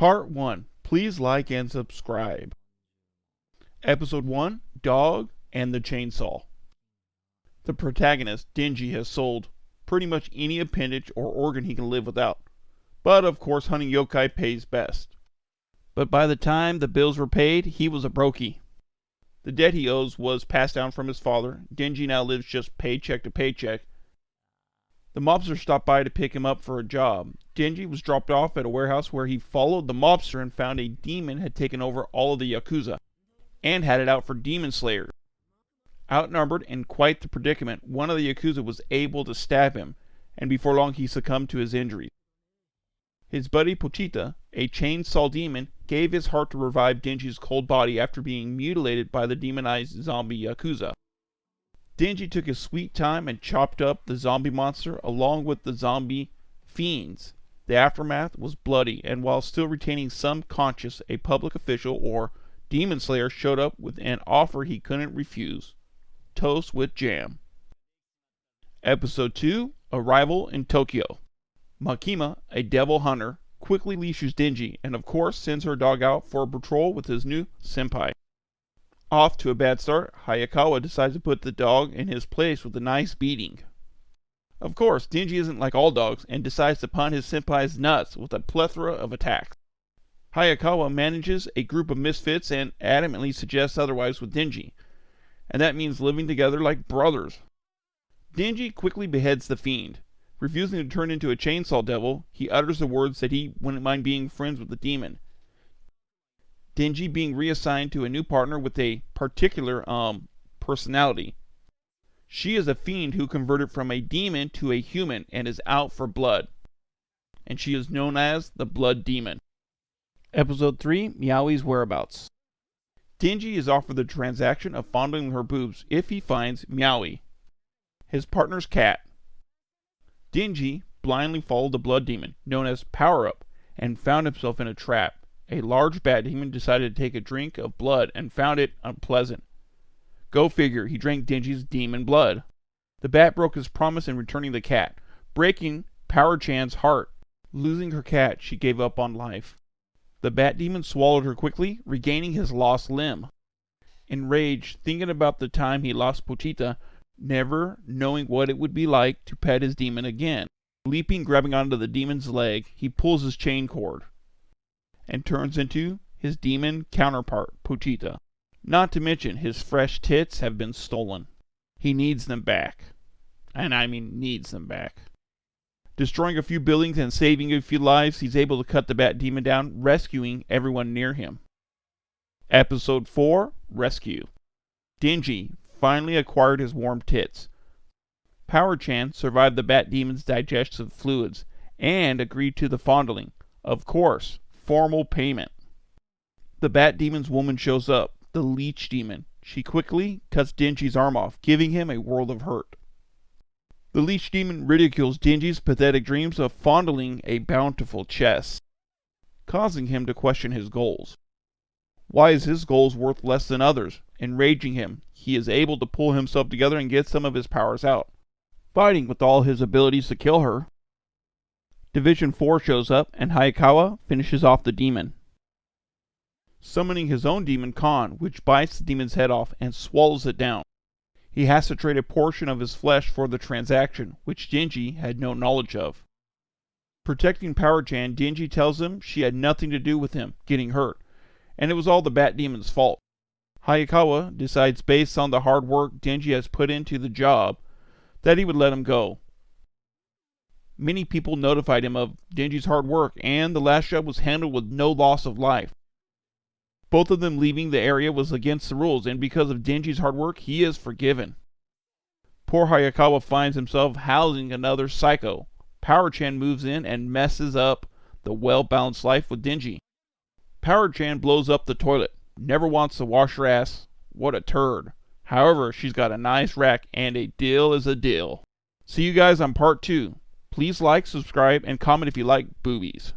Part 1. Please like and subscribe. Episode 1. Dog and the Chainsaw. The protagonist, Denji, has sold pretty much any appendage or organ he can live without. But of course hunting yokai pays best. But by the time the bills were paid, he was a brokey. The debt he owes was passed down from his father. Denji now lives just paycheck to paycheck. The mobster stopped by to pick him up for a job. Denji was dropped off at a warehouse where he followed the mobster and found a demon had taken over all of the Yakuza and had it out for demon slayers. Outnumbered and quite the predicament, one of the Yakuza was able to stab him, and before long he succumbed to his injuries. His buddy Pochita, a chainsaw demon, gave his heart to revive Denji's cold body after being mutilated by the demonized zombie Yakuza. Denji took his sweet time and chopped up the zombie monster along with the zombie fiends. The aftermath was bloody, and while still retaining some conscience, a public official or demon slayer showed up with an offer he couldn't refuse. Toast with jam. Episode 2. Arrival in Tokyo. Makima, a devil hunter, quickly leashes Denji and of course sends her dog out for a patrol with his new senpai. Off to a bad start, Hayakawa decides to put the dog in his place with a nice beating. Of course, Denji isn't like all dogs and decides to punt his senpai's nuts with a plethora of attacks. Hayakawa manages a group of misfits and adamantly suggests otherwise with Denji, and that means living together like brothers. Denji quickly beheads the fiend. Refusing to turn into a chainsaw devil, he utters the words that he wouldn't mind being friends with the demon. Denji being reassigned to a new partner with a particular, personality. She is a fiend who converted from a demon to a human and is out for blood. And she is known as the Blood Demon. Episode 3. Meowie's whereabouts. Denji is offered the transaction of fondling her boobs if he finds Meowie, his partner's cat. Denji blindly followed the Blood Demon, known as Power Up, and found himself in a trap. A large bat demon decided to take a drink of blood and found it unpleasant. Go figure, he drank Denji's demon blood. The bat broke his promise in returning the cat, breaking Power-chan's heart. Losing her cat, she gave up on life. The bat demon swallowed her quickly, regaining his lost limb. Enraged, thinking about the time he lost Pochita, never knowing what it would be like to pet his demon again. Leaping, grabbing onto the demon's leg, he pulls his chain cord and turns into his demon counterpart, Pochita. Not to mention, his fresh tits have been stolen. He needs them back. And I mean needs them back. Destroying a few buildings and saving a few lives, he's able to cut the bat demon down, rescuing everyone near him. Episode 4. Rescue. Denji finally acquired his warm tits. Power-chan survived the bat demon's digestive fluids and agreed to the fondling. Of course, formal payment. The bat demon's woman shows up, the leech demon. She quickly cuts Denji's arm off, giving him a world of hurt. The leech demon ridicules Denji's pathetic dreams of fondling a bountiful chest, causing him to question his goals. Why is his goals worth less than others? Enraging him, he is able to pull himself together and get some of his powers out, fighting with all his abilities to kill her. Division 4 shows up, and Hayakawa finishes off the demon, summoning his own demon Khan, which bites the demon's head off and swallows it down. He has to trade a portion of his flesh for the transaction, which Denji had no knowledge of. Protecting Power-chan, Denji tells him she had nothing to do with him getting hurt, and it was all the bat demon's fault. Hayakawa decides, based on the hard work Denji has put into the job, that he would let him go. Many people notified him of Denji's hard work, and the last job was handled with no loss of life. Both of them leaving the area was against the rules, and because of Denji's hard work, he is forgiven. Poor Hayakawa finds himself housing another psycho. Power-chan moves in and messes up the well-balanced life with Denji. Power-chan blows up the toilet. Never wants to wash her ass. What a turd. However, she's got a nice rack, and a deal is a deal. See you guys on part 2. Please like, subscribe, and comment if you like boobies.